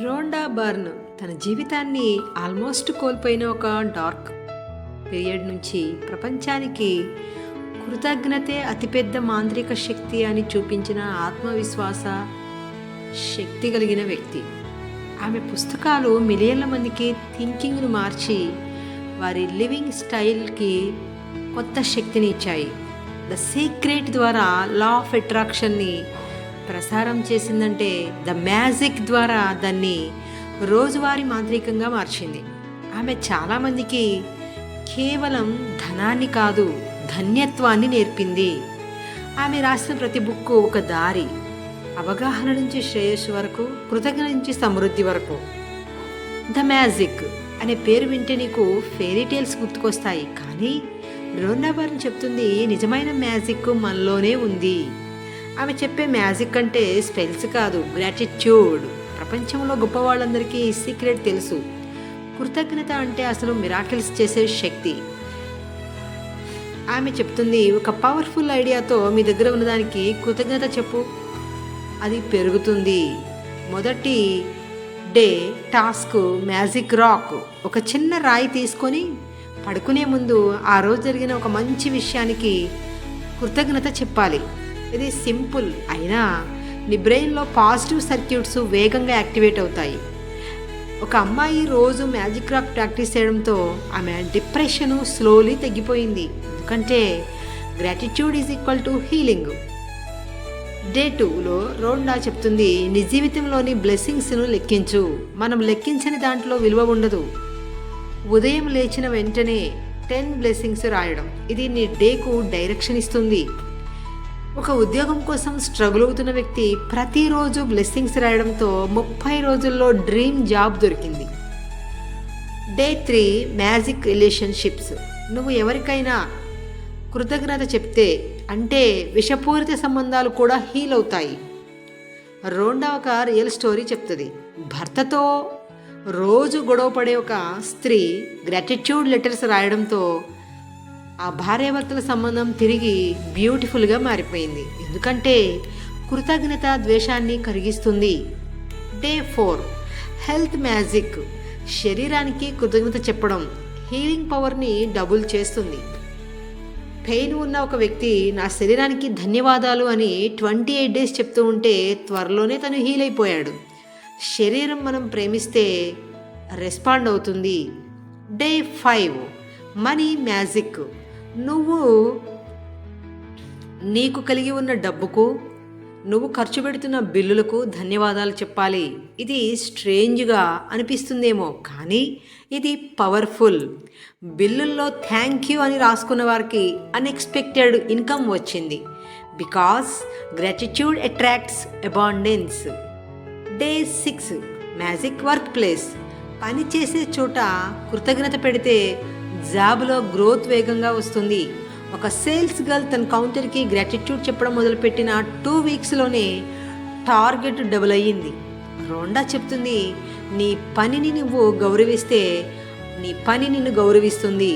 రోండా burn తన జీవితాన్ని almost కోల్పోయిన ఒక డార్క్ పీరియడ్ నుంచి ప్రపంచానికి కృతజ్ఞతే అతిపెద్ద మాంత్రిక శక్తి అని చూపించిన ఆత్మవిశ్వాస శక్తి కలిగిన వ్యక్తి. ఆమె పుస్తకాలు మిలియన్ల మందికి థింకింగ్ను మార్చి వారి లివింగ్ స్టైల్కి కొత్త శక్తిని ఇచ్చాయి. ద సీక్రెట్ ద్వారా లా ఆఫ్ అట్రాక్షన్ని ప్రసారం చేసిందంటే ద మ్యాజిక్ ద్వారా దాన్ని రోజువారీ మాంత్రికంగా మార్చింది. ఆమె చాలామందికి కేవలం ధనాన్ని కాదు, ధన్యత్వాన్ని నేర్పింది. ఆమె రాసిన ప్రతి బుక్ ఒక దారి, అవగాహన నుంచి శ్రేయస్సు వరకు, కృతజ్ఞత నుంచి సమృద్ధి వరకు. ద మ్యాజిక్ అనే పేరు వింటే నీకు ఫెయిరీ టేల్స్ గుర్తుకొస్తాయి, కానీ రోండా బర్న్ చెప్తుంది నిజమైన మ్యాజిక్ మనలోనే ఉంది. ఆమె చెప్పే మ్యాజిక్ అంటే స్పెల్స్ కాదు, గ్రాటిట్యూడ్. ప్రపంచంలో గొప్ప వాళ్ళందరికీ ఈ సీక్రెట్ తెలుసు. కృతజ్ఞత అంటే అసలు మిరాకిల్స్ చేసే శక్తి. ఆమె చెప్తుంది, ఒక పవర్ఫుల్ ఐడియాతో మీ దగ్గర ఉన్నదానికి కృతజ్ఞత చెప్పు, అది పెరుగుతుంది. మొదటి డే టాస్క్ మ్యాజిక్ రాక్. ఒక చిన్న రాయి తీసుకొని పడుకునే ముందు ఆ రోజు జరిగిన ఒక మంచి విషయానికి కృతజ్ఞత చెప్పాలి. ఇది సింపుల్ అయినా నీ బ్రెయిన్లో పాజిటివ్ సర్క్యూట్స్ వేగంగా యాక్టివేట్ అవుతాయి. ఒక అమ్మాయి రోజు మ్యాజిక్ రాక్ ప్రాక్టీస్ చేయడంతో ఆమె డిప్రెషను స్లోలీ తగ్గిపోయింది. ఎందుకంటే gratitude is equal to healing. Day 2లో రోండా చెప్తుంది, నీ జీవితంలోని బ్లెస్సింగ్స్ను లెక్కించు. మనం లెక్కించని దాంట్లో విలువ ఉండదు. ఉదయం లేచిన వెంటనే 10 బ్లెస్సింగ్స్ రాయడం, ఇది నీ డేకు డైరెక్షన్ ఇస్తుంది. ఒక ఉద్యోగం కోసం స్ట్రగుల్ అవుతున్న వ్యక్తి ప్రతిరోజు బ్లెస్సింగ్స్ రాయడంతో 30 రోజుల్లో డ్రీమ్ జాబ్ దొరికింది. Day 3 magic relationships. నువ్వు ఎవరికైనా కృతజ్ఞత చెప్తే అంటే విషపూరిత సంబంధాలు కూడా హీల్ అవుతాయి. రోండా ఒక రియల్ స్టోరీ చెప్తుంది. భర్తతో రోజు గొడవపడే ఒక స్త్రీ గ్రాటిట్యూడ్ లెటర్స్ రాయడంతో ఆ భార్యాభర్తల సంబంధం తిరిగి బ్యూటిఫుల్గా మారిపోయింది. ఎందుకంటే కృతజ్ఞత ద్వేషాన్ని కరిగిస్తుంది. Day 4 health magic. శరీరానికి కృతజ్ఞత చెప్పడం హీలింగ్ పవర్ని డబుల్ చేస్తుంది. పెయిన్ ఉన్న ఒక వ్యక్తి నా శరీరానికి ధన్యవాదాలు అని 28 డేస్ చెప్తూ ఉంటే త్వరలోనే తను హీల్ అయిపోయాడు. శరీరం మనం ప్రేమిస్తే రెస్పాండ్ అవుతుంది. Day 5 money magic. నువ్వు నీకు కలిగి ఉన్న డబ్బుకు, నువ్వు ఖర్చు పెడుతున్న బిల్లులకు ధన్యవాదాలు చెప్పాలి. ఇది స్ట్రేంజ్గా అనిపిస్తుందేమో, కానీ ఇది పవర్ఫుల్. బిల్లుల్లో థ్యాంక్ యూ అని రాసుకున్న వారికి అన్ఎక్స్పెక్టెడ్ ఇన్కమ్ వచ్చింది. Because gratitude attracts abundance. Day 6 magic work place. పని చేసే చోట కృతజ్ఞత పెడితే జాబ్లో గ్రోత్ వేగంగా వస్తుంది. ఒక సేల్స్ గర్ల్ తన కౌంటర్కి గ్రాటిట్యూడ్ చెప్పడం మొదలుపెట్టిన 2 వీక్స్లోనే టార్గెట్ డబుల్ అయ్యింది. రోండా చెప్తుంది, నీ పనిని నువ్వు గౌరవిస్తే నీ పని నిన్ను గౌరవిస్తుంది.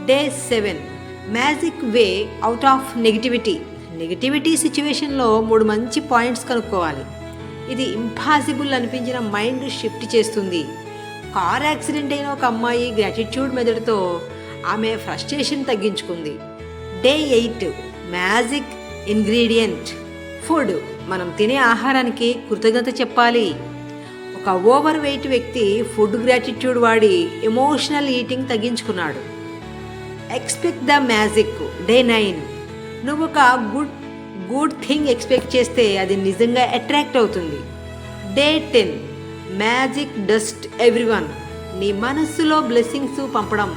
Day 7 magic way out of negativity సిచ్యువేషన్లో 3 మంచి పాయింట్స్ కనుక్కోవాలి. ఇది ఇంపాసిబుల్ అనిపించిన మైండ్ షిఫ్ట్ చేస్తుంది. కార్ యాక్సిడెంట్ అయిన ఒక అమ్మాయి గ్రాటిట్యూడ్ మెథడ్తో ఆమె ఫ్రస్ట్రేషన్ తగ్గించుకుంది. Day 8 magic ingredient food. మనం తినే ఆహారానికి కృతజ్ఞత చెప్పాలి. ఒక ఓవర్ వెయిట్ వ్యక్తి ఫుడ్ గ్రాటిట్యూడ్ వాడి ఎమోషనల్ ఈటింగ్ తగ్గించుకున్నాడు. Expect the magic. డే 9 నువ్వు ఒక గుడ్ థింగ్ ఎక్స్పెక్ట్ చేస్తే అది నిజంగా అట్రాక్ట్ అవుతుంది. Day 10 magic dust everyone. నీ మనస్సులో బ్లెస్సింగ్స్ పంపడం.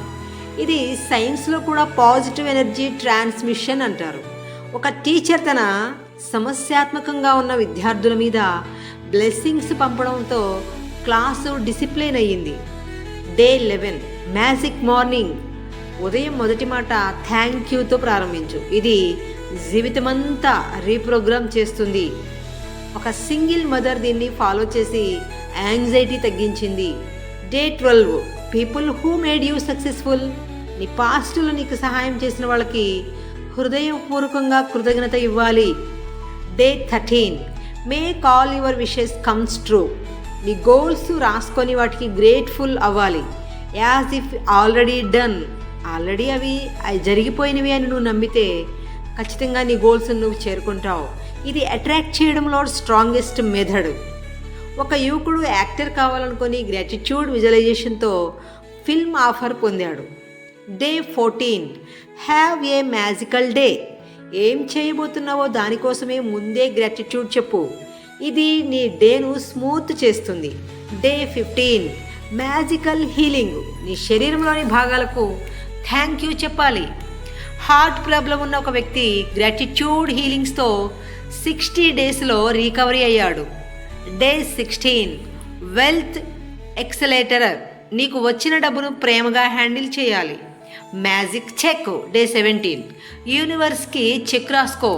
ఇది సైన్స్లో కూడా పాజిటివ్ ఎనర్జీ ట్రాన్స్మిషన్ అంటారు. ఒక టీచర్ తన సమస్యాత్మకంగా ఉన్న విద్యార్థుల మీద బ్లెస్సింగ్స్ పంపడంతో క్లాసు డిసిప్లిన్ అయ్యింది. Day 11 magic morning. ఉదయం మొదటి మాట థ్యాంక్ యూతో ప్రారంభించు. ఇది జీవితమంతా రీప్రోగ్రామ్ చేస్తుంది. ఒక సింగిల్ మదర్ దీన్ని ఫాలో చేసి యాంగ్జైటీ తగ్గించింది. Day 12 people who made you successful. నీ పాస్ట్లో నీకు సహాయం చేసిన వాళ్ళకి హృదయపూర్వకంగా కృతజ్ఞత ఇవ్వాలి. Day 13 make all your wishes comes true. నీ గోల్స్ రాసుకొని వాటికి గ్రేట్ఫుల్ అవ్వాలి. As if already done, already అవి జరిగిపోయినవి అని నువ్వు నమ్మితే ఖచ్చితంగా నీ గోల్స్ నువ్వు చేరుకుంటావు. ఇది అట్రాక్ట్ చేయడంలో స్ట్రాంగెస్ట్ మెథడ్. ఒక యువకుడు యాక్టర్ కావాలనుకొని గ్రాటిట్యూడ్ విజువలైజేషన్తో ఫిల్మ్ ఆఫర్ పొందాడు. Day 14, have a magical day. ఏం చేయబోతున్నావో దానికోసమే ముందే గ్రాటిట్యూడ్ చెప్పు. ఇది నీ డేను స్మూత్ చేస్తుంది. Day 15, magical healing. నీ శరీరంలోని భాగాలకు థ్యాంక్ యూ చెప్పాలి. హార్ట్ ప్రాబ్లం ఉన్న ఒక వ్యక్తి గ్రాటిట్యూడ్ హీలింగ్స్తో 60 డేస్లో రికవరీ అయ్యాడు. Day 16, wealth accelerator. నీకు వచ్చిన డబ్బును ప్రేమగా హ్యాండిల్ చేయాలి. Magic check. డే 17, యూనివర్స్కి చెక్ రాసుకో.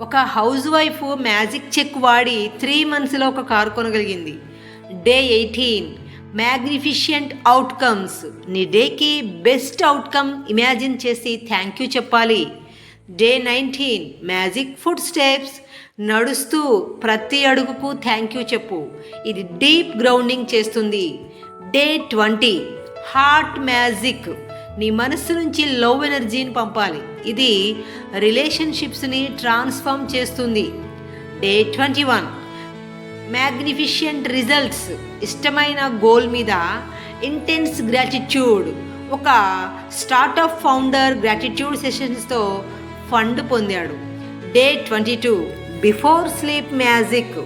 ఒక హౌస్ వైఫ్ మ్యాజిక్ చెక్ వాడి 3 monthsలో ఒక కారు కొనగలిగింది. Day 18, magnificent outcomes. నీ డేకి బెస్ట్ అవుట్కమ్ ఇమాజిన్ చేసి థ్యాంక్ యూ చెప్పాలి. Day 19, magic footsteps. నడుస్తూ ప్రతి అడుగుకు థ్యాంక్ యూ చెప్పు. ఇది డీప్ గ్రౌండింగ్ చేస్తుంది. Day 20, heart magic. నీ మనస్సు నుంచి లవ్ ఎనర్జీని పంపాలి. ఇది రిలేషన్షిప్స్ని ట్రాన్స్ఫార్మ్ చేస్తుంది. Day 21, magnificent results. ఇష్టమైన గోల్ మీద ఇంటెన్స్ గ్రాటిట్యూడ్. ఒక స్టార్టప్ ఫౌండర్ గ్రాటిట్యూడ్ సెషన్స్తో ఫండ్ పొందాడు. Day 22, before sleep magic.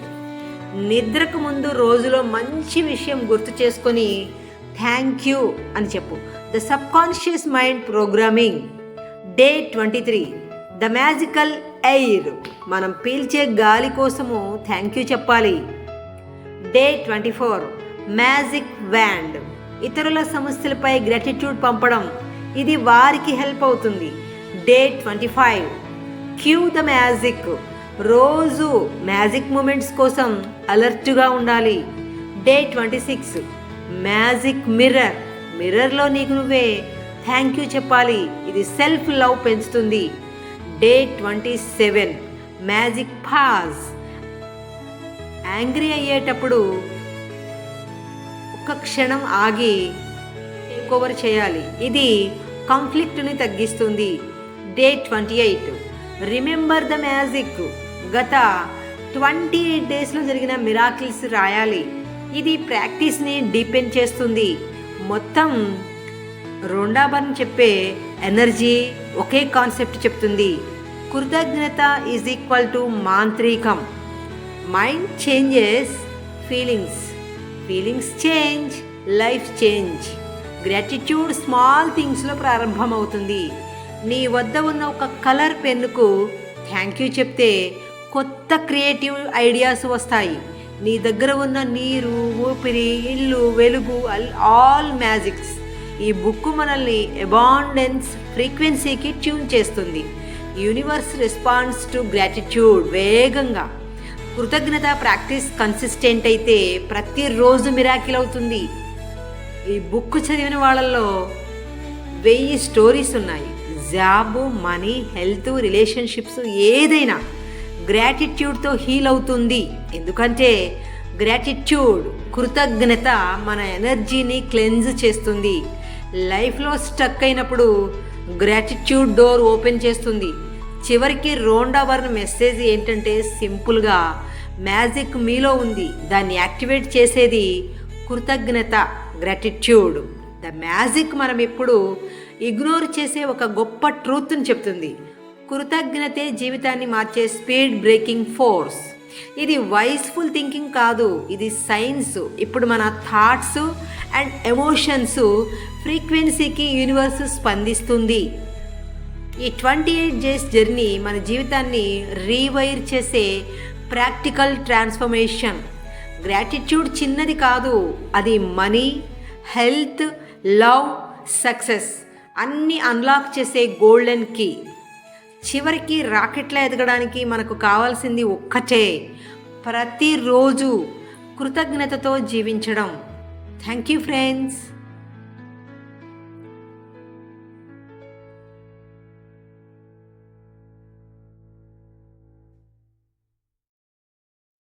నిద్రకు ముందు రోజులో మంచి విషయం గుర్తు చేసుకొని థ్యాంక్ యూ అని చెప్పు. The subconscious mind programming. Day 23, the magical air. మనం పీల్చే గాలి కోసము థ్యాంక్ యూ చెప్పాలి. Day 24, magic wand. ఇతరుల సమస్యలపై గ్రాటిట్యూడ్ పంపడం. ఇది వారికి హెల్ప్ అవుతుంది. Day 25, cue the magic. రోజు మ్యాజిక్ మూమెంట్స్ కోసం అలర్ట్గా ఉండాలి. Day 26, magic mirror. మిర్రర్లో నీకు నువ్వే థ్యాంక్ యూ చెప్పాలి. ఇది సెల్ఫ్ లవ్ పెంచుతుంది. Day 27, magic pause. యాంగ్రీ అయ్యేటప్పుడు ఒక్క క్షణం ఆగి టేక్ ఓవర్ చేయాలి. ఇది కాన్ఫ్లిక్ట్ని తగ్గిస్తుంది. Day 28, remember the magic. గత 28 డేస్లో జరిగిన మిరాకిల్స్ రాయాలి. ఇది ప్రాక్టీస్ని డీపెన్ చేస్తుంది. మొత్తం రెండాబర్ని చెప్పే ఎనర్జీ ఒకే కాన్సెప్ట్ చెప్తుంది. కృతజ్ఞత ఈజ్ ఈక్వల్ టు మాంత్రికం. Mind changes feelings, feelings change life change. Gratitude small థింగ్స్లో ప్రారంభమవుతుంది. నీ వద్ద ఉన్న ఒక కలర్ పెన్నుకు థ్యాంక్ యూ చెప్తే కొత్త క్రియేటివ్ ఐడియాస్ వస్తాయి. నీ దగ్గర ఉన్న నీరు, ఊపిరి, ఇల్లు, వెలుగు, ఆల్ మ్యాజిక్స్. ఈ బుక్ మనల్ని అబాండెన్స్ ఫ్రీక్వెన్సీకి ట్యూన్ చేస్తుంది. యూనివర్స్ రెస్పాన్స్ టు గ్రాటిట్యూడ్ వేగంగా. కృతజ్ఞత ప్రాక్టీస్ కన్సిస్టెంట్ అయితే ప్రతిరోజు మిరాకిల్ అవుతుంది. ఈ బుక్ చదివిన వాళ్ళల్లో 1000 స్టోరీస్ ఉన్నాయి. జాబ్, మనీ, హెల్త్, రిలేషన్షిప్స్ ఏదైనా గ్రాటిట్యూడ్తో హీల్ అవుతుంది. ఎందుకంటే గ్రాటిట్యూడ్, కృతజ్ఞత మన ఎనర్జీని క్లెన్స్ చేస్తుంది. లైఫ్లో స్టక్ అయినప్పుడు గ్రాటిట్యూడ్ డోర్ ఓపెన్ చేస్తుంది. చివరికి రెండవ మెసేజ్ ఏంటంటే సింపుల్గా మ్యాజిక్ మీలో ఉంది. దాన్ని యాక్టివేట్ చేసేది కృతజ్ఞత, గ్రాటిట్యూడ్. ద మ్యాజిక్ మనం ఎప్పుడు ఇగ్నోర్ చేసే ఒక గొప్ప ట్రూత్ని చెప్తుంది. కృతజ్ఞతే జీవితాన్ని మార్చే స్పీడ్ బ్రేకింగ్ ఫోర్స్. ఇది వైస్ఫుల్ థింకింగ్ కాదు, ఇది సైన్స్. ఇప్పుడు మన థాట్స్ అండ్ ఎమోషన్స్ ఫ్రీక్వెన్సీకి యూనివర్స్ స్పందిస్తుంది. ఈ 28 డేస్ జర్నీ మన జీవితాన్ని రీవైర్ చేసే ప్రాక్టికల్ ట్రాన్స్ఫర్మేషన్. గ్రాటిట్యూడ్ చిన్నది కాదు, అది మనీ, హెల్త్, లవ్, సక్సెస్ అన్నీ అన్లాక్ చేసే గోల్డెన్ కీ. చివరికి రాకెట్లా ఎదగడానికి మనకు కావాల్సింది ఒక్కటే, ప్రతిరోజు కృతజ్ఞతతో జీవించడం. Thank you friends.